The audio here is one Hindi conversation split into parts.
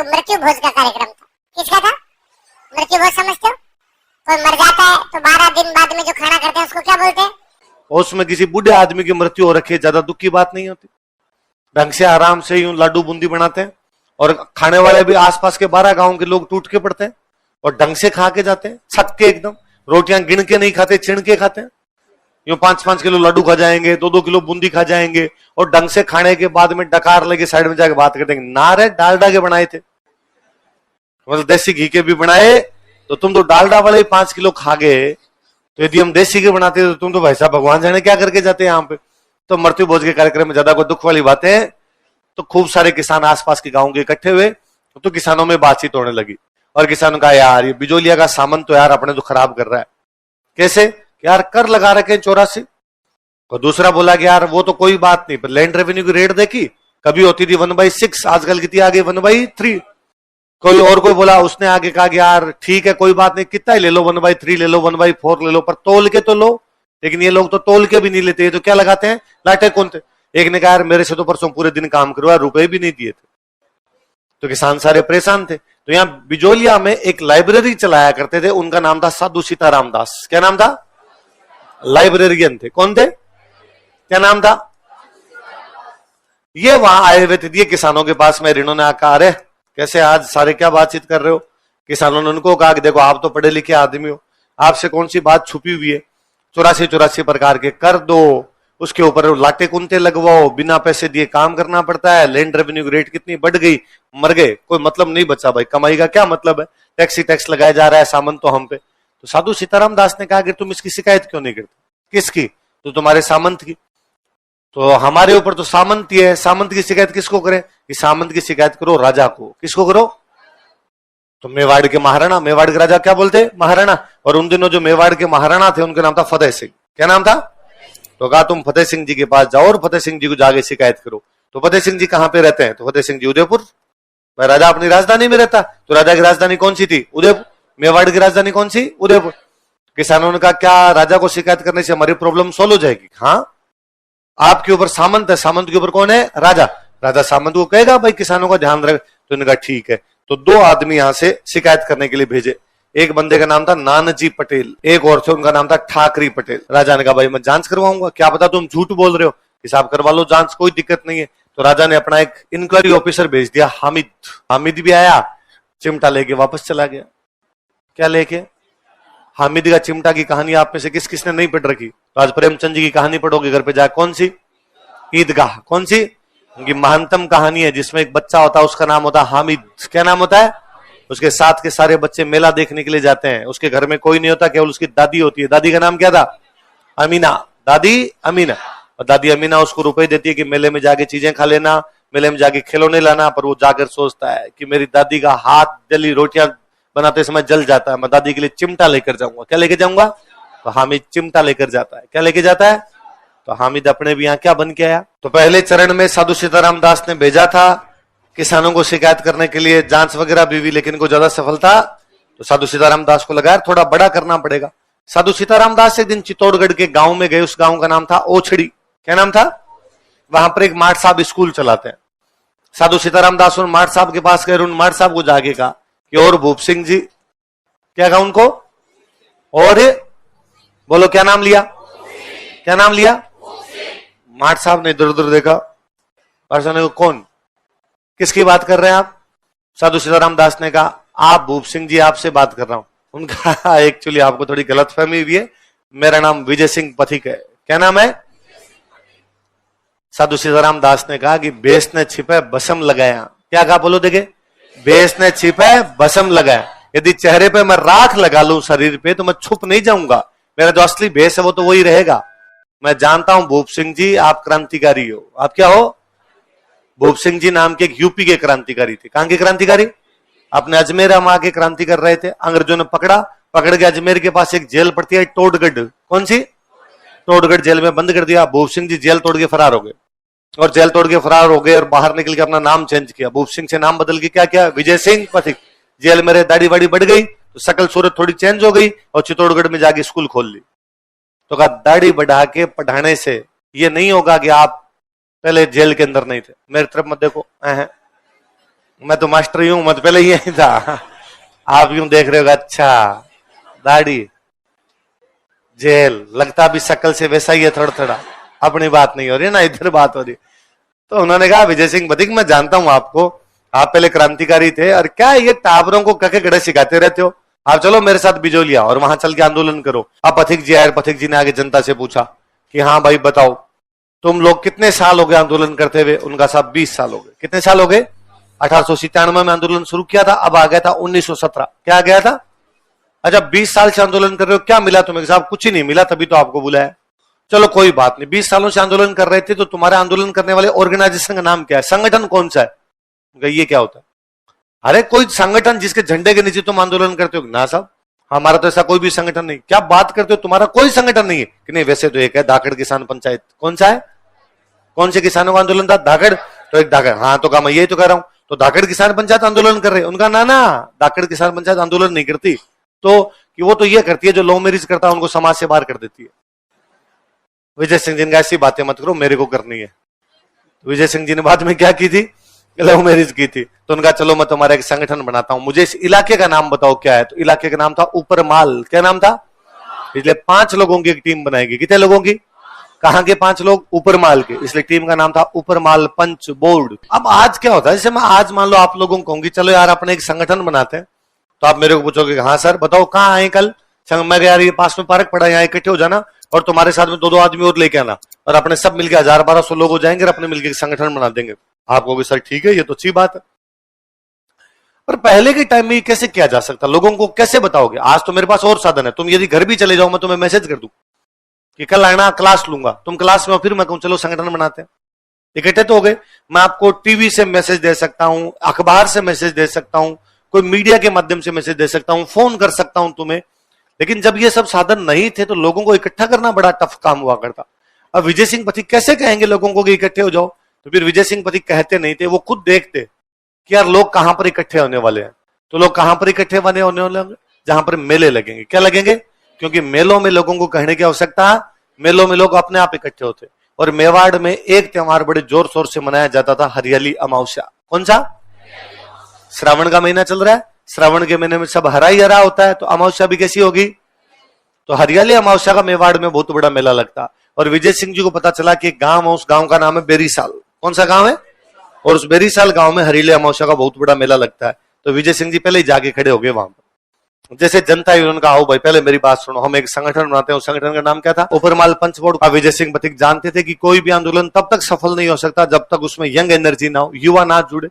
मृत्यु भोज का कार्यक्रम था। किसका था? मृत्यु भोज समझते हो? कोई मर जाता है तो 12 दिन बाद में जो खाना करते हैं उसको क्या बोलते हैं? उसमें किसी बूढ़े आदमी की मृत्यु हो रखी है, ज्यादा दुख की बात नहीं होती। ढंग से आराम से यूं लाडू बूंदी बनाते हैं और खाने वाले भी आसपास के 12 गांव के लोग टूट के पड़ते हैं और ढंग से खा के जाते हैं, छक के एकदम। रोटियां गिन के नहीं खाते, छिण के खाते हैं। यूं 5-5 किलो लाडू खा जाएंगे, 2-2 किलो बूंदी खा जाएंगे और ढंग से खाने के बाद में डकार लेके साइड में जाके बात करते हैं, नारे डालडा के बनाए थे, मतलब देसी घी के भी बनाए, तो तुम तो डालडा वाले 5 किलो खा गए, तो यदि हम देसी के बनाते तो तुम तो भाई साहब भगवान जाने क्या करके जाते हैं यहाँ पे। तो मृत्यु भोज के कार्यक्रम में ज्यादा कोई दुख वाली बातें है। तो खूब सारे किसान आसपास के गांव के इकट्ठे हुए, तो किसानों में बातचीत होने लगी और किसानों का, यार ये बिजोलिया का सामान तो यार अपने तो खराब कर रहा है। कैसे? यार कर लगा रखे 84। और दूसरा बोला कि यार वो तो कोई बात नहीं, पर लैंड रेवेन्यू की रेट देखी, कभी होती थी 1/6, आजकल कितनी आ गई 1/3। कोई और कोई बोला, उसने आगे कहा कि यार ठीक है कोई बात नहीं, कितना ही ले लो, 1/3 ले लो, 1/4 ले लो, पर तोल के तो लो। लेकिन ये लोग तो तोल के भी नहीं लेते, ये तो क्या लगाते हैं, लाटे कौन थे। एक ने कहा यार मेरे से तो परसों पूरे दिन काम करवा, रुपए भी नहीं दिए थे। तो किसान सारे परेशान थे। तो यहाँ बिजोलिया में एक लाइब्रेरी चलाया करते थे, उनका नाम था साधु सीताराम दास। क्या नाम था? लाइब्रेरियन थे। कौन थे? क्या नाम था? ये वहां आए हुए थे, ये किसानों के पास में। इन्होंने कहा अरे कैसे आज सारे क्या बातचीत कर रहे हो। किसानों ने उनको कहा कि देखो आप तो पढ़े लिखे आदमी हो, आपसे कौन सी बात छुपी हुई है। 84 प्रकार के कर दो, उसके ऊपर लाटे कुंते लगवाओ, बिना पैसे दिए काम करना पड़ता है, लैंड रेवेन्यू की रेट कितनी बढ़ गई, मर गए, कोई मतलब नहीं बचा भाई, कमाई का क्या मतलब है, टैक्स ही टैक्स लगाया जा रहा है, सामान तो हम पे। तो साधु सीताराम दास ने कहा कि तुम इसकी शिकायत क्यों नहीं करते? किसकी? तो तुम्हारे सामंत की। तो हमारे ऊपर तो सामंत ही है, सामंत की शिकायत किसको करें? कि सामंत की शिकायत करो राजा को। किसको करो? तो मेवाड़ के महाराणा, मेवाड़ के राजा क्या बोलते? महाराणा। और उन दिनों जो मेवाड़ के महाराणा थे उनका नाम था फतेह सिंह। क्या नाम था? तो कहा तुम फतेह सिंह जी के पास जाओ और फतेह सिंह जी को जाके शिकायत करो। तो फतेह सिंह जी कहां पे रहते हैं? तो फतेह सिंह जी उदयपुर। भाई राजा अपनी राजधानी में रहता, तो राजा की राजधानी कौन सी थी? उदयपुर। मेवाड़ की राजधानी कौन सी? उदयपुर। किसानों ने कहा क्या राजा को शिकायत करने से हमारी प्रॉब्लम सोल्व हो जाएगी? हाँ, आपके ऊपर सामंत है, सामंत के ऊपर कौन है? राजा। राजा सामंत को कहेगा भाई किसानों का ध्यान रख। तो उन्होंने कहा ठीक है। तो 2 आदमी यहां से शिकायत करने के लिए भेजे। एक बंदे का नाम था नानजी पटेल, एक और थे उनका नाम था ठाकरी पटेल। राजा ने कहा भाई मैं जांच करवाऊंगा, क्या पता तुम झूठ बोल रहे हो, हिसाब करवा लो जांच, कोई दिक्कत नहीं है। तो राजा ने अपना एक इंक्वायरी ऑफिसर भेज दिया, हामिद। हामिद भी आया, चिमटा लेके वापस चला गया। क्या लेके? हामिद का चिमटा की कहानी आप में से किस किसने नहीं पढ़ रखी? तो आज प्रेमचंद जी की कहानी पढ़ोगे घर पे जाकर। कौन सी? ईदगाह। कौन सी? उनकी महानतम कहानी है जिसमें एक बच्चा होता है, उसका नाम होता है हामिद। क्या नाम होता है? उसके साथ के सारे बच्चे मेला देखने के लिए जाते हैं। उसके घर में कोई नहीं होता, केवल उसकी दादी होती है। दादी का नाम क्या था? अमीना। दादी अमीना। और दादी अमीना उसको रुपए देती है कि मेले में जाके चीजें खा लेना, मेले में जाके खिलौने लाना। पर वो जाकर सोचता है कि मेरी दादी का हाथ जली रोटियां बनाते समय जल जाता है, मैं दादी के लिए चिमटा लेकर जाऊंगा। क्या लेकर जाऊंगा? तो हामिद चिमटा लेकर जाता है। क्या लेके जाता है? तो हामिद अपने भी यहां क्या बन के आया? तो पहले चरण में साधु सीताराम दास ने भेजा था किसानों को शिकायत करने के लिए, जांच वगैरह भी हुई, लेकिन को ज्यादा सफलता तो साधु सीताराम दास को लगा थोड़ा बड़ा करना पड़ेगा। साधु सीताराम दास एक दिन चित्तौड़गढ़ के गांव में गए। उस गांव का नाम था ओछड़ी। क्या नाम था? वहां पर एक माठ साहब स्कूल चलाते हैं। साधु सीताराम दास उन माठ साहब के पास गए, उन माठ साहब को जाके कहा कि और भूप सिंह जी, क्या कहा उनको? और बोलो क्या नाम लिया? क्या नाम लिया? माठ साहब ने इधर उधर देखा और कौन, किसकी बात कर रहे हैं आप? साधु सीताराम दास ने कहा आप भूप सिंह जी, आपसे बात कर रहा हूं। उनका एक्चुअली आपको थोड़ी गलतफहमी हुई है, मेरा नाम विजय सिंह पथिक है। क्या नाम है? साधु सीताराम दास ने कहा कि बेस ने छिपे बसम लगाया। क्या कहा? बोलो देखे। बेस ने छिपे बसम लगाया। यदि चेहरे पे मैं राख लगा लूं शरीर पे तो मैं छुप नहीं जाऊंगा, मेरा जो असली बेस है वो तो वही रहेगा। मैं जानता हूं भूप सिंह जी आप क्रांतिकारी हो। आप क्या हो? भूप सिंह जी नाम के एक यूपी के क्रांतिकारी थे। कहां के क्रांतिकारी? अपने अजमेर हम आके क्रांति कर रहे थे, अंग्रेजों ने पकड़ के अजमेर के पास एक जेल पड़ती है टोडगढ़। कौन सी? टोडगढ़ जेल में बंद कर दिया। भूप सिंह जी जेल तोड़ के फरार हो गए, और जेल तोड़ के फरार हो गए और बाहर निकल के अपना नाम चेंज किया। भूप सिंह से नाम बदल के क्या किया? विजय सिंह पथिक। जेल में दाढ़ी वाड़ी बढ़ गई तो शकल सूरत थोड़ी चेंज हो गई और चित्तौड़गढ़ में जाके स्कूल खोल ली। तो कहा दाढ़ी बढ़ा के पढ़ाने से ये नहीं होगा कि आप पहले जेल के अंदर नहीं थे। मेरी तरफ मत देखो। मैं तो मास्टर ही हूं, मैं तो पहले ही यही था। आप यूं देख रहे हो, अच्छा दाढ़ी, जेल, लगता भी शक्ल से वैसा ही है थोड़ा थोड़ा। अपनी बात नहीं हो रही ना, इधर बात हो रही। तो उन्होंने कहा विजय सिंह बधिक मैं जानता हूं आपको, आप पहले क्रांतिकारी थे, और क्या ये टावरों को कके गड़े सिखाते रहते हो, आप चलो मेरे साथ बिजोलिया और वहां चल के आंदोलन करो। अब पथिक जी आए, पथिक जी ने आगे जनता से पूछा कि हाँ भाई बताओ तुम लोग कितने साल हो गए आंदोलन करते हुए। उनका साहब 20 साल हो गए। कितने साल हो गए? 1897 में आंदोलन शुरू किया था, अब आ गया था 1917। क्या आ गया था? अच्छा 20 साल से आंदोलन कर रहे हो, क्या मिला तुम्हें? साहब कुछ ही नहीं मिला, तभी तो आपको बुलाया। चलो कोई बात नहीं, 20 सालों से आंदोलन कर रहे थे तो तुम्हारे आंदोलन करने वाले ऑर्गेनाइजेशन का नाम क्या है, संगठन कौन सा है? ये क्या होता है? अरे कोई संगठन जिसके झंडे के नीचे तुम आंदोलन करते हो? ना साहब हमारा तो ऐसा कोई भी संगठन नहीं। क्या बात करते हो, तुम्हारा कोई संगठन नहीं है? कि नहीं वैसे तो एक है, धाकड़ किसान पंचायत। कौन सा है? कौन से किसानों का आंदोलन था? धाकड़। तो एक धाकड़, हाँ तो क्या मैं यही तो कह रहा हूं, तो धाकड़ किसान पंचायत आंदोलन कर रहे। उनका ना ना, धाकड़ किसान पंचायत आंदोलन नहीं करती, तो कि वो तो ये करती है जो लव मैरिज करता है उनको समाज से बाहर कर देती है। विजय सिंह जी ने ऐसी बातें मत करो, मेरे को करनी है। विजय सिंह जी ने बाद में क्या की थी? लव मैरिज की थी। तो उनका चलो मैं तुम्हारा एक संगठन बनाता हूं, मुझे इस इलाके का नाम बताओ क्या है। तो इलाके का नाम था ऊपरमाल। क्या नाम था? इसलिए 5 लोगों की एक टीम बनाएगी। कितने लोगों की? कहां के 5 लोग? ऊपरमाल के। इसलिए टीम का नाम था ऊपरमाल पंच बोर्ड। अब आज क्या होता है, जैसे मैं आज मान लो आप लोगों को कहूंगी चलो यार अपने एक संगठन बनाते हैं, तो आप मेरे को पूछोगे हाँ सर बताओ कहाँ आए कल। मैं यार ये पास में पार्क पड़ा, यहाँ इकट्ठे हो जाना और तुम्हारे साथ में 2-2 आदमी और लेके आना, और अपने सब मिलकर 1000-1200 लोग हो जाएंगे और अपने मिलकर संगठन बना देंगे। आप कहोगे सर ठीक है, ये तो अच्छी बात है, पर पहले के टाइम में ये कैसे किया जा सकता, लोगों को कैसे बताओगे? आज तो मेरे पास और साधन है, तुम यदि घर भी चले जाओ मैं तुम्हें मैसेज कर दूं कि कल आना क्लास लूंगा, तुम क्लास में, फिर मैं कहूं चलो संगठन बनाते हैं। इकट्ठे तो हो गए। मैं आपको टीवी से मैसेज दे सकता हूं, अखबार से मैसेज दे सकता हूं, कोई मीडिया के माध्यम से मैसेज दे सकता हूं, फोन कर सकता हूं तुम्हें। लेकिन जब ये सब साधन नहीं थे तो लोगों को इकट्ठा करना बड़ा टफ काम हुआ करता। अब विजय सिंह पथिक कैसे कहेंगे लोगों को कि इकट्ठे हो जाओ? तो फिर विजय सिंह पथिक कहते नहीं थे, वो खुद देखते कि यार लोग कहां पर इकट्ठे होने वाले हैं। तो लोग कहां पर इकट्ठे होने वाले? जहां पर मेले लगेंगे। क्या लगेंगे? क्योंकि मेलों में लोगों को कहने की आवश्यकता, मेलों में लोग अपने आप इकट्ठे होते। और मेवाड़ में एक त्योहार बड़े जोर शोर से मनाया जाता था, हरियाली अमावस्या। कौन सा? श्रावण का महीना चल रहा है, श्रावण के महीने में सब हरा ही हरा होता है, तो अमावस्या भी कैसी होगी? तो हरियाली अमावस्या का मेवाड़ में बहुत बड़ा मेला लगता। और विजय सिंह जी को पता चला कि गांव है, उस गांव का नाम है बेरीसाल। कौन सा गांव है? और उस बेरीसाल गांव में हरियाली अमावस्या का बहुत बड़ा मेला लगता है। तो विजय सिंह जी पहले ही जाके खड़े हो गए वहां पर। जैसे जनता है उन्होंने कहा आओ भाई पहले मेरी बात सुनो, हम एक संगठन बनाते हैं। उस संगठन का नाम क्या था? ऊपरमाल पंच बोर्ड। अब विजय सिंह पथिक जानते थे कि कोई भी आंदोलन तब तक सफल नहीं हो सकता जब तक उसमें यंग एनर्जी ना हो, युवा ना जुड़े।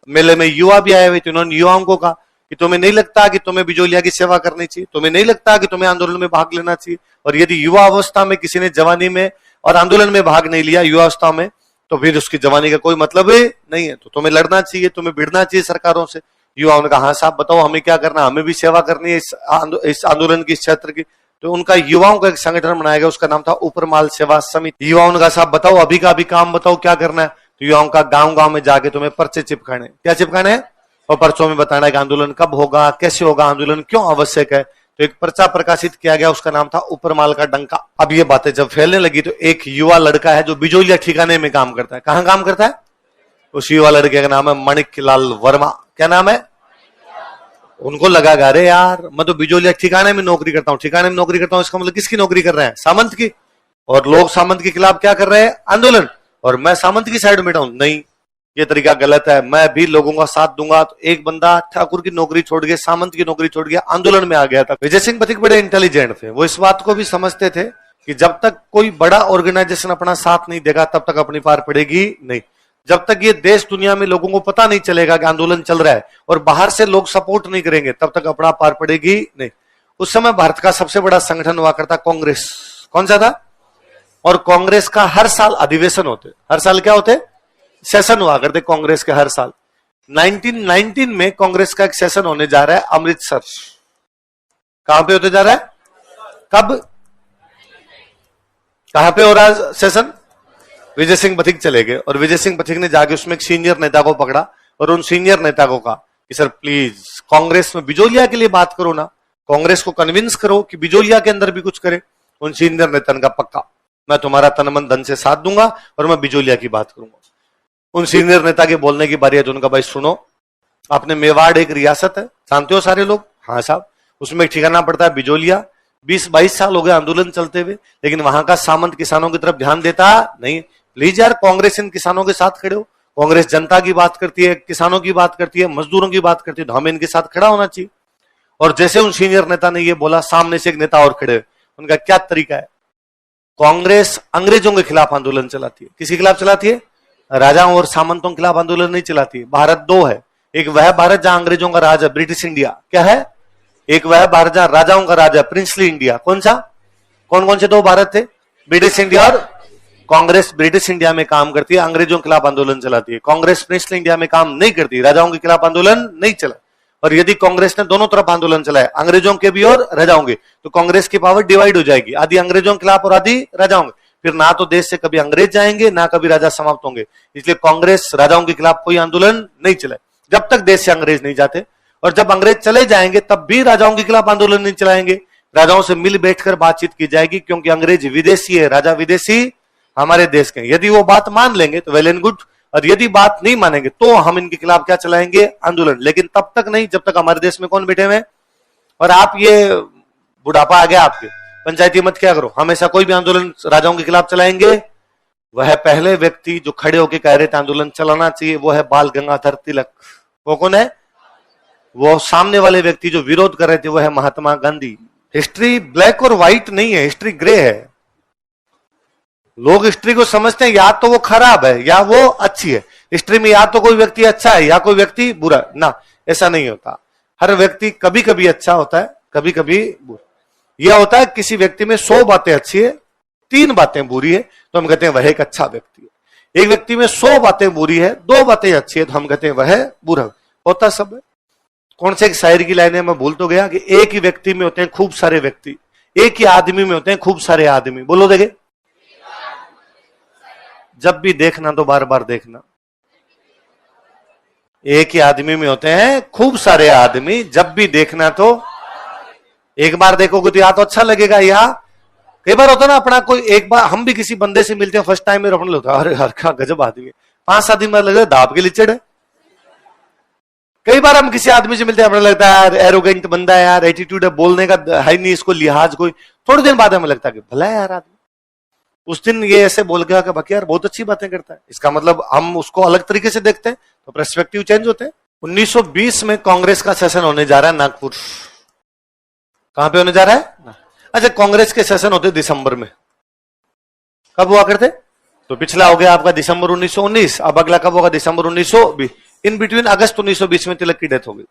मेले में युवा भी आए हुए थे, उन्होंने युवाओं को कहा कि तुम्हें नहीं लगता कि तुम्हें बिजोलिया की सेवा करनी चाहिए, तुम्हें नहीं लगता कि तुम्हें आंदोलन में भाग लेना चाहिए? और यदि युवा अवस्था में किसी ने जवानी में और आंदोलन में भाग नहीं लिया युवा अवस्था में, तो फिर उसकी जवानी का कोई मतलब ही नहीं है। तो तुम्हें लड़ना चाहिए, तुम्हें भिड़ना चाहिए सरकारों से। युवाओं ने कहा हाँ साहब बताओ हमें क्या करना, हमें भी सेवा करनी है इस आंदोलन की, इस क्षेत्र की। तो उनका युवाओं का एक संगठन बनाया गया, उसका नाम था ऊपरमाल सेवा समिति। युवाओं ने कहा साहब बताओ अभी का अभी काम बताओ क्या करना है। तो युवाओं का गांव गांव में जाके तुम्हें पर्चे चिपकाने। क्या चिपकाने हैं? और पर्चों में बताना है कि आंदोलन कब होगा, कैसे होगा, आंदोलन क्यों आवश्यक है। तो एक पर्चा प्रकाशित किया गया, उसका नाम था ऊपरमाल का डंका। अब ये बातें जब फैलने लगी तो एक युवा लड़का है जो बिजोलिया ठिकाने में काम करता है। कहां काम करता है? उस युवा लड़के का नाम है माणिक लाल वर्मा। क्या नाम है? उनको लगा अरे यार मैं तो बिजोलिया ठिकाने में नौकरी करता हूं, ठिकाने में नौकरी करता हूं, इसका मतलब किसकी नौकरी कर रहे हैं? सामंत की। और लोग सामंत के खिलाफ क्या कर रहे हैं? आंदोलन। और मैं सामंत की साइड में बैठा हूं, नहीं ये तरीका गलत है, मैं भी लोगों का साथ दूंगा। तो एक बंदा ठाकुर की नौकरी छोड़ के, सामंत की नौकरी छोड़ के आंदोलन में आ गया था। विजय सिंह पथिक बड़े इंटेलिजेंट थे, वो इस बात को भी समझते थे कि जब तक कोई बड़ा ऑर्गेनाइजेशन अपना साथ नहीं देगा तब तक अपनी पार पड़ेगी नहीं। जब तक ये देश दुनिया में लोगों को पता नहीं चलेगा कि आंदोलन चल रहा है और बाहर से लोग सपोर्ट नहीं करेंगे तब तक अपना पार पड़ेगी नहीं। उस समय भारत का सबसे बड़ा संगठन हुआ करता कांग्रेस। कौन सा था? और कांग्रेस का हर साल अधिवेशन होते। हर साल क्या होते? सेशन हुआ करते कांग्रेस के हर साल। 1919 में कांग्रेस का एक सेशन होने जा रहा है अमृतसर। कहां पे होते जा रहा है? कब? कहां पे हो रहा है सेशन? विजय सिंह पथिक चले गए और विजय सिंह पथिक ने जाके उसमें एक सीनियर नेता को पकड़ा और उन सीनियर नेता को कहा कि सर प्लीज कांग्रेस में बिजोलिया के लिए बात करो ना, कांग्रेस को कन्विंस करो कि बिजोलिया के अंदर भी कुछ करे। उन सीनियर नेता ने कहा पक्का, मैं तुम्हारा तन मन धन से साथ दूंगा और मैं बिजोलिया की बात करूंगा। उन सीनियर नेता के बोलने की बारी है तो उनका भाई सुनो, अपने मेवाड़ एक रियासत है, जानते हो सारे लोग? हाँ साहब, उसमें एक ठिकाना पड़ता है बिजोलिया। 20-22 साल हो गए आंदोलन चलते हुए, लेकिन वहां का सामंत किसानों की तरफ ध्यान देता नहीं। प्लीज यार, कांग्रेस इन किसानों के साथ खड़े हो। कांग्रेस जनता की बात करती है, किसानों की बात करती है, मजदूरों की बात करती है, तो हमें इनके साथ खड़ा होना चाहिए। और जैसे उन सीनियर नेता ने ये बोला, सामने से एक नेता और खड़े हुए। उनका क्या तरीका है? कांग्रेस अंग्रेजों के खिलाफ आंदोलन चलाती है। किसी खिलाफ चलाती है? राजाओं और सामंतों के खिलाफ आंदोलन नहीं चलाती है। भारत दो है, एक वह भारत जहां अंग्रेजों का राज है, ब्रिटिश इंडिया, क्या है? एक वह भारत जहां राजाओं का राज है, प्रिंसली इंडिया। कौन सा? कौन कौन से दो भारत थे? ब्रिटिश इंडिया और कांग्रेस ब्रिटिश इंडिया में काम करती है, अंग्रेजों के खिलाफ आंदोलन चलाती है। कांग्रेस प्रिंसली इंडिया में काम नहीं करती, राजाओं के खिलाफ आंदोलन नहीं चला। और यदि कांग्रेस ने दोनों तरफ आंदोलन चलाए, अंग्रेजों के भी और राजाओं के, तो कांग्रेस की पावर डिवाइड हो जाएगी, आधी अंग्रेजों के खिलाफ और आधी राजाओं के। फिर ना तो देश से कभी अंग्रेज जाएंगे, ना कभी राजा समाप्त होंगे। इसलिए कांग्रेस राजाओं के खिलाफ कोई आंदोलन नहीं चलाए जब तक देश से अंग्रेज नहीं जाते। और जब अंग्रेज चले जाएंगे तब भी राजाओं के खिलाफ आंदोलन नहीं चलाएंगे। राजाओं से मिल बैठकर बातचीत की जाएगी, क्योंकि अंग्रेज विदेशी है, राजा विदेशी हमारे देश के। यदि वो बात मान लेंगे तो वेल एंड गुड, और यदि बात नहीं मानेंगे तो हम इनके खिलाफ क्या चलाएंगे? आंदोलन। लेकिन तब तक नहीं जब तक हमारे देश में कौन बैठे हुए? और आप ये बुढ़ापा आ गया आपके, पंचायती मत क्या करो, हमेशा कोई भी आंदोलन राजाओं के खिलाफ चलाएंगे। वह पहले व्यक्ति जो खड़े होकर कह रहे थे आंदोलन चलाना चाहिए, वो है बाल गंगाधर तिलक। वो कौन है? वो सामने वाले व्यक्ति जो विरोध कर रहे थे वो है महात्मा गांधी। हिस्ट्री ब्लैक और व्हाइट नहीं है, हिस्ट्री ग्रे है। लोग हिस्ट्री को समझते हैं या तो वो खराब है या वो अच्छी है। हिस्ट्री में या तो कोई व्यक्ति अच्छा है या कोई व्यक्ति बुरा, ना, ऐसा नहीं होता। हर व्यक्ति कभी कभी अच्छा होता है, कभी कभी बुरा। यह होता है किसी व्यक्ति में 100 बातें अच्छी है, 3 बातें बुरी है, तो हम कहते हैं वह एक अच्छा व्यक्ति है। एक व्यक्ति में 100 बातें बुरी है, 2 बातें अच्छी है, तो हम कहते हैं वह बुरा। होता सब है। कौन से एक शायर की लाइन है, मैं भूल तो गया, कि एक ही व्यक्ति में होते हैं खूब सारे व्यक्ति, एक ही आदमी में होते हैं खूब सारे आदमी। बोलो देखे, जब भी देखना तो बार बार देखना। एक ही आदमी में होते हैं खूब सारे आदमी, जब भी देखना तो एक बार देखोगे तो या तो अच्छा लगेगा, या कई बार होता ना अपना कोई, एक बार हम भी किसी बंदे से मिलते हैं फर्स्ट टाइम में, अपने होता है अरे हर का गजब आदमी है, 5-7 दिन बाद लगता है दाब के लिचड़ है। कई बार हम किसी आदमी से मिलते हैं, हमें लगता है यार एरोगेंट बंदा है, यार एटीट्यूड है, बोलने का है नहीं इसको लिहाज कोई। थोड़े दिन बाद हमें लगता है कि भला है यार आदमी, उस दिन ये ऐसे बोल गया कि बाकी यार बहुत अच्छी बातें करता है, इसका मतलब हम उसको अलग तरीके से देखते हैं, तो पर्सपेक्टिव चेंज होते हैं। 1920 में कांग्रेस का सेशन होने जा रहा है नागपुर। कहां पे होने जा रहा है? अच्छा, कांग्रेस के सेशन होते दिसंबर में। कब हुआ करते? तो पिछला हो गया आपका दिसंबर 1919, अब अगला कब होगा? दिसंबर 1920। इन बिटवीन अगस्त 1920 में तिलक की डेथ हो गई।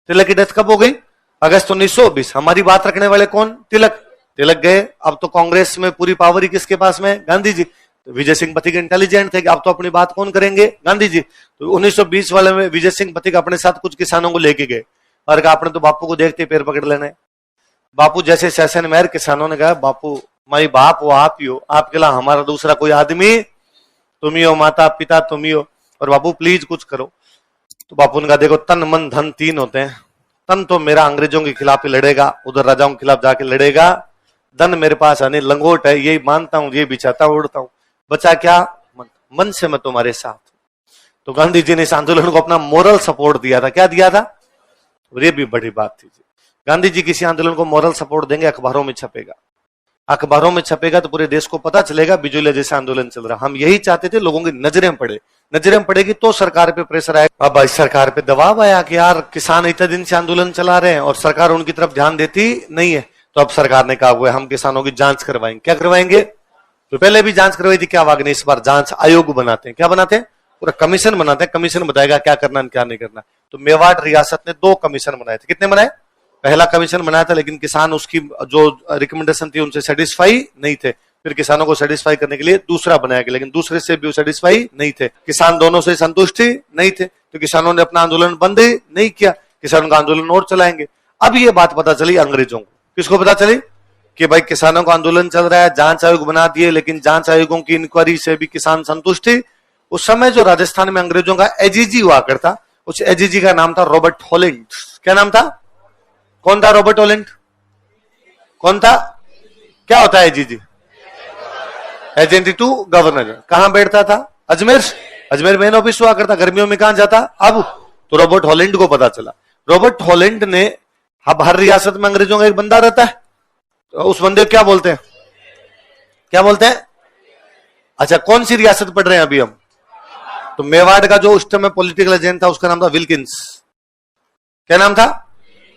तिलक की डेथ कब हो गई? अगस्त 1920। हमारी बात रखने वाले कौन? तिलक। तिलक गए, अब तो कांग्रेस में पूरी पावर ही किसके पास में? गांधी जी। तो विजय सिंह पथिक इंटेलिजेंट थे कि अब तो अपनी बात कौन करेंगे? गांधी जी। तो 1920 वाले में विजय सिंह पथिक अपने साथ कुछ किसानों को लेके गए और कहा आपने तो बापू को देखते पैर पकड़ लेने। बापू जैसे सेशन में, किसानों ने कहा बापू माई बाप वो आप ही हो, आपके अलावा हमारा दूसरा कोई आदमी तुम ही हो, माता पिता तुम ही हो, और बापू प्लीज कुछ करो। तो बापू ने कहा देखो तन मन धन 3 होते हैं, तन तो मेरा अंग्रेजों के खिलाफ ही लड़ेगा, उधर राजाओं के खिलाफ जाके लड़ेगा, धन मेरे पास आने लंगोट है, यही मानता हूं, ये बिछाता उड़ता हूं, बचा क्या? मन से मैं तुम्हारे साथ। तो गांधी जी ने इस आंदोलन को अपना मोरल सपोर्ट दिया था। क्या दिया था? और ये भी बड़ी बात थी। गांधी जी किसी आंदोलन को मोरल सपोर्ट देंगे, अखबारों में छपेगा, अखबारों में छपेगा तो पूरे देश को पता चलेगा बिजोलिया जैसा आंदोलन चल रहा। हम यही चाहते थे, लोगों की नजरें पड़े, नजरें पड़ेगी तो सरकार पे प्रेशर आएगा। अब सरकार पे दबाव आया कि यार किसान इतने दिन से आंदोलन चला रहे हैं और सरकार उनकी तरफ ध्यान देती नहीं है, तो अब सरकार ने कहा हुआ है हम किसानों की जांच करवाएंगे। क्या करवाएंगे? तो पहले भी जांच करवाई थी, क्या वागने इस बार जांच आयोग बनाते हैं। क्या बनाते हैं? पूरा कमीशन बनाते हैं, कमीशन बताएगा क्या करना क्या नहीं करना। तो मेवाड़ रियासत ने 2 कमीशन बनाए थे। कितने बनाए? पहला कमीशन बनाया था, लेकिन किसान उसकी जो रिकमेंडेशन थी उनसे सेटिस्फाई नहीं थे। फिर किसानों को सेटिस्फाई करने के लिए दूसरा बनाया गया, लेकिन दूसरे से भी सेटिस्फाई नहीं थे, किसान दोनों से संतुष्ट ही नहीं थे, तो किसानों ने अपना आंदोलन बंद ही नहीं किया, किसानों का आंदोलन और चलाएंगे। अब ये बात पता चली अंग्रेजों को। किसको पता चली? कि भाई किसानों का आंदोलन चल रहा है, जांच आयोग बना दिए, लेकिन जांच आयोगों की इंक्वायरी से भी किसान संतुष्ट ही। उस समय जो राजस्थान में अंग्रेजों का एजीजी हुआ करता, उस एजीजी का नाम था रॉबर्ट हॉलैंड। क्या नाम था? कौन था रॉबर्ट हॉलैंड? कौन था? क्या होता है एजीजी? Agent to governor. कहां बैठता था? अजमेर। अजमेर मेन ऑफिस हुआ करता, गर्मियों में कहां जाता? अब तो रॉबर्ट हॉलैंड को पता चला। रॉबर्ट हॉलैंड ने, अब हर रियासत में अंग्रेजों का एक बंदा रहता है, तो उस बंदे को क्या बोलते हैं, क्या बोलते हैं? अच्छा, कौन सी रियासत पढ़ रहे हैं अभी हम? तो मेवाड़ का जो उस टाइम में पॉलिटिकल एजेंट था उसका नाम था विल्किंस। क्या नाम था?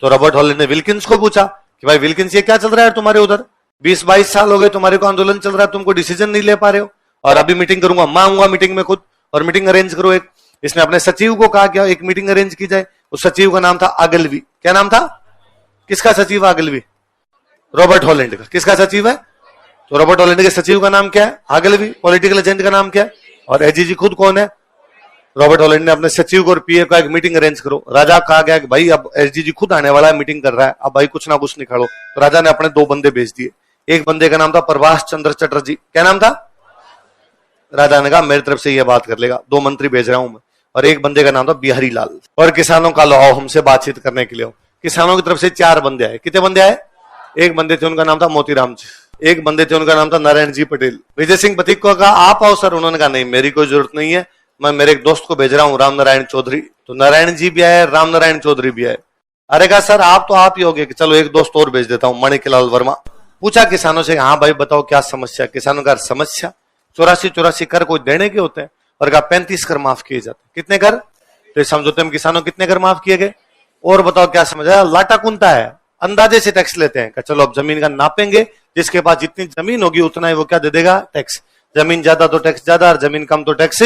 तो रॉबर्ट हॉलैंड ने विल्किंस को पूछा कि भाई विल्किंस, ये क्या चल रहा है तुम्हारे उधर? 20-22 साल हो गए तुम्हारे को आंदोलन चल रहा है, तुमको डिसीजन नहीं ले पा रहे हो, और अभी मीटिंग करूंगा, मैं आऊंगा मीटिंग में खुद, और मीटिंग अरेंज करो एक। इसने अपने सचिव को कहा कि एक मीटिंग अरेंज की जाए। उस सचिव का नाम था आगलवी। क्या नाम था? किसका सचिव आगलवी? रॉबर्ट हॉलैंड का। किसका सचिव है? तो रॉबर्ट हॉलैंड के सचिव का नाम क्या है? आगलवी। पॉलिटिकल एजेंट का नाम क्या है? और एजीजी खुद कौन है? रॉबर्ट हॉलैंड ने अपने सचिव को और पीए को एक मीटिंग अरेंज करो। राजा कहा गया कि भाई अब एसजीजी खुद आने वाला है, मीटिंग कर रहा है, अब भाई कुछ ना कुछ निकालो। तो राजा ने अपने 2 बंदे भेज दिए। एक बंदे का नाम था प्रभाष चंद्र चटर्जी। क्या नाम था? राजा ने कहा मेरी तरफ से यह बात कर लेगा, 2 मंत्री भेज रहा हूं मैं। और एक बंदे का नाम था बिहारी लाल। और किसानों का लाओ हमसे बातचीत करने के लिए। किसानों की तरफ से 4 बंदे आए। कितने बंदे आए? एक बंदे थे, उनका नाम था मोतीराम जी। एक बंदे थे, उनका नाम था नारायण जी पटेल। विजय सिंह पथिक को कहा आप आओ सर। उन्होंने कहा नहीं, मेरी कोई जरूरत नहीं है, मैं मेरे एक दोस्त को भेज रहा हूं, राम नारायण चौधरी। तो नारायण जी भी आए, राम नारायण चौधरी भी आए। अरे कहा सर आप तो आप ही होगे, कि चलो एक दोस्त और भेज देता हूं, माणिकलाल वर्मा। पूछा किसानों से, हाँ भाई बताओ क्या समस्या? किसानों का समस्या 84 कर कोई देने के होते हैं, और कहा 35 कर माफ किए जाते। कितने कर? तो समझौते में किसानों कितने कर माफ किए गए? और बताओ क्या समझ? लाटा कुंता है, अंदाजे से टैक्स लेते हैं। चलो अब जमीन का नापेंगे, जिसके पास जितनी जमीन होगी उतना ही वो क्या दे देगा? टैक्स। जमीन ज्यादा तो टैक्स ज्यादा, और जमीन कम तो टैक्स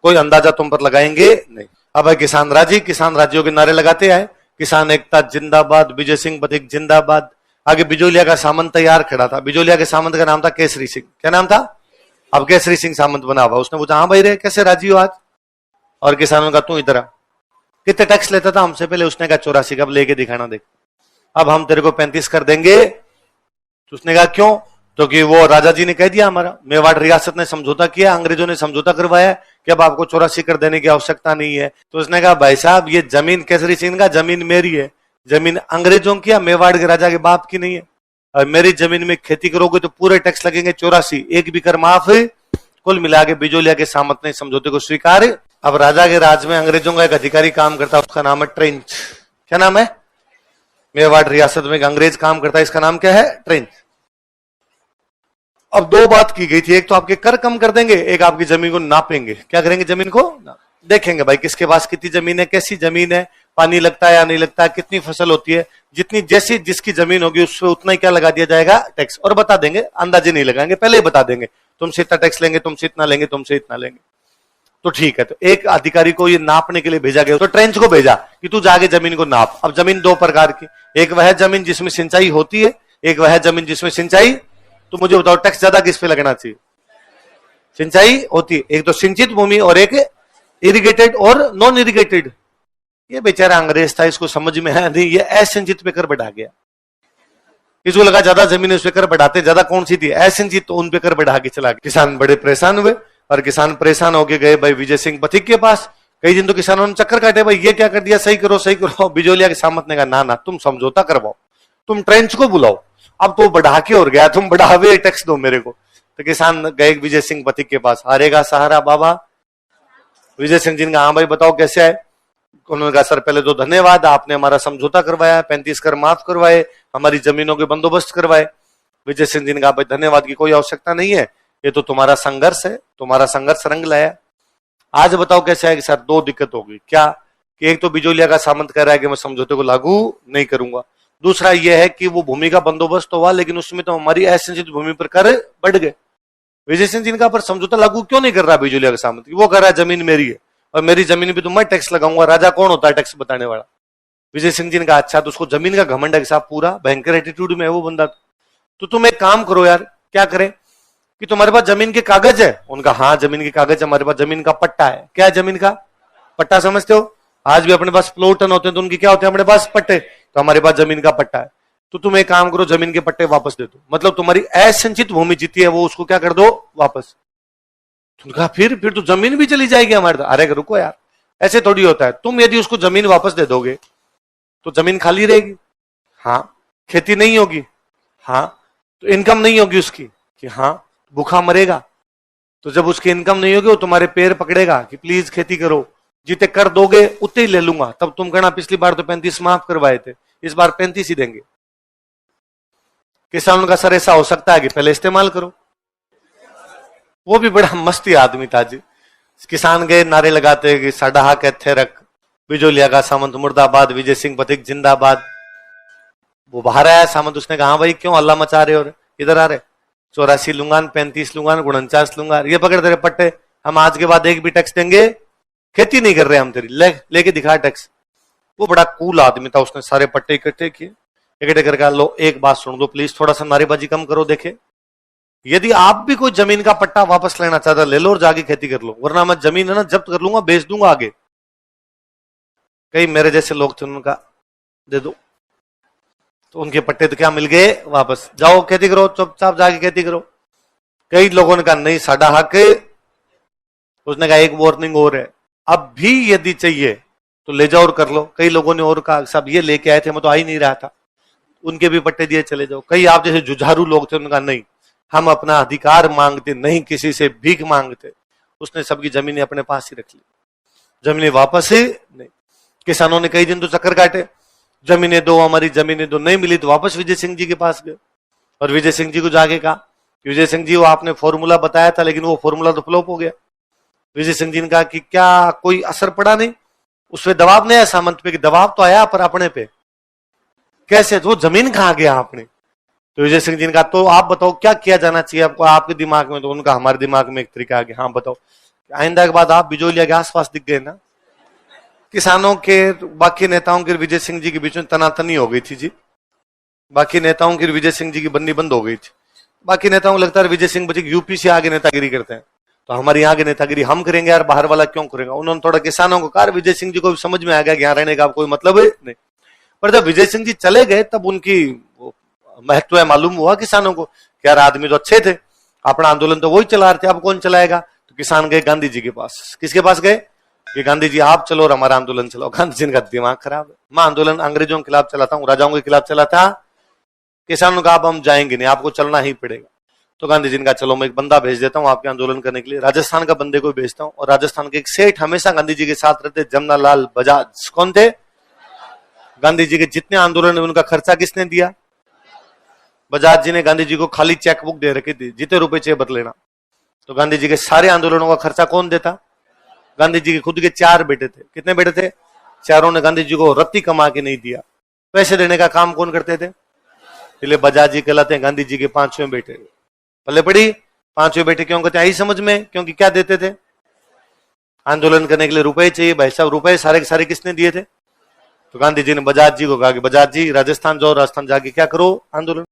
कोई अंदाजा तुम पर लगाएंगे नहीं। अब है किसान राजी, किसान राज्यों के नारे लगाते आए। किसान एकता जिंदाबाद, विजय सिंह पथिक जिंदाबाद। आगे बिजोलिया का सामंत तैयार खड़ा था। बिजोलिया के सामंत का नाम था केसरी सिंह। क्या नाम था? अब केसरी सिंह सामंत बना हुआ। उसने पूछा हाँ भाई रे कैसे राजी हो आज? और किसानों का तू इधर आ, कितने टैक्स लेता था हमसे पहले? उसने कहा 84। अब लेके दिखाना देख, अब हम तेरे को 35 कर देंगे। तो उसने कहा क्यों? तो कि वो राजा जी ने कह दिया, हमारा मेवाड़ रियासत ने समझौता किया, अंग्रेजों ने समझौता करवाया कि अब आपको 84 कर देने की आवश्यकता नहीं है। तो उसने कहा भाई साहब ये जमीन केसरी सिंह का जमीन मेरी है, जमीन अंग्रेजों की, मेवाड़ के राजा के बाप की नहीं है। और मेरी जमीन में खेती करोगे तो पूरे टैक्स लगेंगे 84, एक भी कर माफ। कुल मिला के बिजोलिया के सामंत ने समझौते को स्वीकार। अब राजा के राज में अंग्रेजों का एक अधिकारी काम करता है, उसका नाम है ट्रेंच। क्या नाम है? मेवाड़ रियासत में एक अंग्रेज काम करता है, इसका नाम क्या है? ट्रेंच। अब 2 बात की गई थी, एक तो आपके कर कम कर देंगे, एक आपकी जमीन को नापेंगे। क्या करेंगे? जमीन को देखेंगे भाई किसके पास कितनी जमीन है, कैसी जमीन है, पानी लगता है या नहीं लगता है, कितनी फसल होती है, जितनी जैसी जिसकी जमीन होगी उस पर उतना ही क्या लगा दिया जाएगा? टैक्स। और बता देंगे, अंदाजे नहीं लगाएंगे, पहले ही बता देंगे तुमसे इतना टैक्स लेंगे, तुमसे इतना लेंगे, तुमसे इतना लेंगे। तो ठीक है, तो एक अधिकारी को ये नापने के लिए भेजा गया, तो ट्रेंच को भेजा कि तू जाके जमीन को नाप। अब जमीन 2 प्रकार की, एक वह जमीन जिसमें सिंचाई होती है, एक वह जमीन जिसमें सिंचाई। तो मुझे बताओ टैक्स ज्यादा किस पे लगना चाहिए? सिंचाई होती है, एक तो सिंचित भूमि और एक इरिगेटेड और नॉन इरिगेटेड। ये बेचारा अंग्रेज था, इसको समझ में है नहीं, ये असिंचित पे कर बढ़ा गया। इसको लगा ज्यादा जमीन उस पे कर बढ़ाते, ज्यादा कौन सी थी? असिंचित, तो उन पे कर बढ़ा के चला गया। किसान बड़े परेशान हुए, और किसान परेशान होके गए भाई विजय सिंह पथिक के पास। कई दिन तो किसानों ने चक्कर काटे, भाई ये क्या कर दिया, सही करो सही करो। बिजोलिया के सामंत ने कहा ना ना, तुम समझौता करवाओ, तुम ट्रेंच को बुलाओ। अब तो बढ़ा के और गया, तुम बढ़ावे टैक्स दो मेरे को। तो किसान गए विजय सिंह पथिक के पास, हारेगा सहारा बाबा। विजय सिंह जी ने कहा हाँ भाई बताओ कैसे आए? उन्होंने कहा सर पहले तो धन्यवाद, आपने हमारा समझौता करवाया, 35 कर माफ करवाए, हमारी जमीनों के बंदोबस्त करवाए। विजय सिंह जी ने कहा भाई धन्यवाद की कोई आवश्यकता नहीं है, ये तो तुम्हारा संघर्ष है, तुम्हारा संघर्ष रंग लाया। आज बताओ कैसे है? कि सर 2 दिक्कत होगी। क्या? कि एक तो बिजोलिया का सामंत कह रहा है कि मैं समझौते को लागू नहीं करूंगा, दूसरा यह है कि वो भूमि का बंदोबस्त तो हुआ लेकिन उसमें तो हमारी असिंचित भूमि पर कर बढ़ गए। विजय सिंह जी ने कहा पर समझौता लागू क्यों नहीं कर रहा बिजोलिया का सामंत? वो कह रहा है जमीन मेरी है और मेरी जमीन पे तो मैं टैक्स लगाऊंगा, राजा कौन होता है टैक्स बताने वाला? विजय सिंह जी ने कहा अच्छा, तो उसको जमीन का घमंड है साहब, पूरा भयंकर एटीट्यूड में है वो बंदा। तो तुम एक काम करो यार, क्या करें? कि तुम्हारे पास जमीन के कागज है? उनका हाँ जमीन के कागज, हमारे पास जमीन का पट्टा है। क्या है जमीन का पट्टा? समझते हो? आज भी अपने पास प्लॉटन होते हैं तो उनके क्या होते हैं? अपने पास पट्टे। तो हमारे पास जमीन का पट्टा है, तो तुम एक काम करो, जमीन के पट्टे वापस दे दो, मतलब तुम्हारी असंचित भूमि जीती है वो उसको क्या कर दो? वापस। तुमने कहा फिर तो जमीन भी चली जाएगी हमारे। अरे रुको यार, ऐसे थोड़ी होता है, तुम यदि उसको जमीन वापस दे दोगे तो जमीन खाली रहेगी, हाँ, खेती नहीं होगी, हाँ, तो इनकम नहीं होगी उसकी, कि हाँ, भूखा मरेगा। तो जब उसकी इनकम नहीं होगी वो तुम्हारे पैर पकड़ेगा कि प्लीज खेती करो, जितने कर दोगे उतने ही ले लूंगा। तब तुम कहना पिछली बार तो 35 माफ करवाए थे, इस बार 35 ही देंगे। किसानों का सर ऐसा हो सकता है कि पहले इस्तेमाल करो। वो भी बड़ा मस्ती आदमी था जी। किसान गए नारे लगाते कि साडा हक इत्थे रख, बिजोलिया का सामंत मुर्दाबाद, विजय सिंह पथिक जिंदाबाद। वो बाहर आया सामंत, उसने कहा हाँ भाई क्यों हल्ला मचा रहे हो, इधर आ रहे, 84 लूंगा, 35 लूंगा, 49 लूंगा, ये पकड़ तेरे पट्टे, हम आज के बाद एक भी टैक्स देंगे, खेती नहीं कर रहे हम तेरी, लेके दिखा टैक्स। वो बड़ा कूल आदमी था, उसने सारे पट्टे इकट्ठे किए, इकट्ठे करके लो एक बात सुन दो प्लीज, थोड़ा सा नारेबाजी कम करो, देखे यदि आप भी कोई जमीन का पट्टा वापस लेना चाहता ले लो और जाके खेती कर लो, वरना मैं जमीन है ना जब्त कर लूंगा, बेच दूंगा आगे। कई मेरे जैसे लोग थे, उनका दे दो, तो उनके पट्टे तो क्या मिल गए वापस, जाओ खेती करो, चुपचाप जाके खेती करो। कई लोगों ने कहा नहीं साडा हक है। उसने कहा एक वार्निंग और है, अब भी यदि चाहिए तो ले जाओ और कर लो। कई लोगों ने और कहा सब ये लेके आए थे, मैं तो आ ही नहीं रहा था, उनके भी पट्टे दिए चले जाओ। कई आप जैसे जुझारू लोग थे, उनका नहीं, हम अपना अधिकार मांगते, नहीं किसी से भीख मांगते। उसने सबकी जमीनें अपने पास ही रख ली, जमीनें वापस ही नहीं। किसानों ने कई दिन तो चक्कर काटे, जमीनें दो, हमारी जमीनें दो, नहीं मिली तो वापस विजय सिंह जी के पास गए और विजय सिंह जी को जाके कहा, विजय सिंह जी वो आपने फॉर्मूला बताया था लेकिन वो फॉर्मूला तो फ्लॉप हो गया। विजय सिंह जी ने कहा कि क्या कोई असर पड़ा नहीं, उसपे दबाव नहीं आया सामंत पे, कि दबाव तो आया पर अपने पे, कैसे, तो जमीन कहां गया आपने। तो विजय सिंह जी ने कहा तो आप बताओ क्या किया जाना चाहिए आपको, आपके दिमाग में। तो उनका हमारे दिमाग में एक तरीका आ गया, हाँ बताओ। आइंदा के बाद आप बिजोलिया के आसपास दिख गए ना। किसानों के बाकी नेताओं के विजय सिंह जी के बीच में तनातनी हो गई थी जी, बाकी नेताओं की विजय सिंह जी की बन्नी बंद हो गई थी। बाकी नेताओं को लगता है विजय सिंह जी यूपी से आगे नेतागिरी करते हैं, तो हमारे यहाँ की नेतागिरी हम करेंगे यार, बाहर वाला क्यों करेगा। उन्होंने थोड़ा किसानों को कहा, विजय सिंह जी को भी समझ में आ गया कि यहाँ रहने का कोई मतलब है नहीं। पर जब विजय सिंह जी चले गए तब उनकी महत्व है मालूम हुआ किसानों को कि यार आदमी तो अच्छे थे, अपना आंदोलन तो वही चला रहे थे, अब कौन चलाएगा। तो किसान गए गांधी जी के पास। किसके पास गए कि गांधी जी आप चलो और हमारा आंदोलन चलाओ। गांधी जी का दिमाग खराब है, मैं आंदोलन अंग्रेजों के खिलाफ चलाता हूँ, राजाओं के खिलाफ चलाता। किसानों का अब हम जाएंगे नहीं, आपको चलना ही पड़ेगा। तो गांधी जी ने कहा चलो मैं एक बंदा भेज देता हूँ आपके आंदोलन करने के लिए, राजस्थान का बंदे को भेजता हूँ। और राजस्थान के एक सेठ हमेशा गांधी जी के साथ रहते, जमनालाल बजाज। कौन थे? गांधी जी के जितने आंदोलन है उनका खर्चा किसने दिया? बजाज जी ने गांधी जी को खाली चेकबुक दे रखी थी, जितने रुपए चाहिए बदल लेना। तो गांधी जी के सारे आंदोलनों का खर्चा कौन देता? गांधी जी के खुद के 4 बेटे थे। कितने बेटे थे? चारों ने गांधी जी को रत्ती कमा के नहीं दिया। पैसे देने का काम कौन करते थे? इसलिए बजाज जी कहलाते हैं गांधी जी के 5वें बेटे। पल्ले पड़ी 5वें बेटे क्यों कहते हैं? आई समझ में, क्योंकि क्या देते थे? आंदोलन करने के लिए रुपए चाहिए भाई साहब, रुपए सारे के सारे किसने दिए थे? तो गांधी जी ने बजाज जी को कहा कि बजाज जी राजस्थान जाओ, राजस्थान जाके क्या करो? आंदोलन।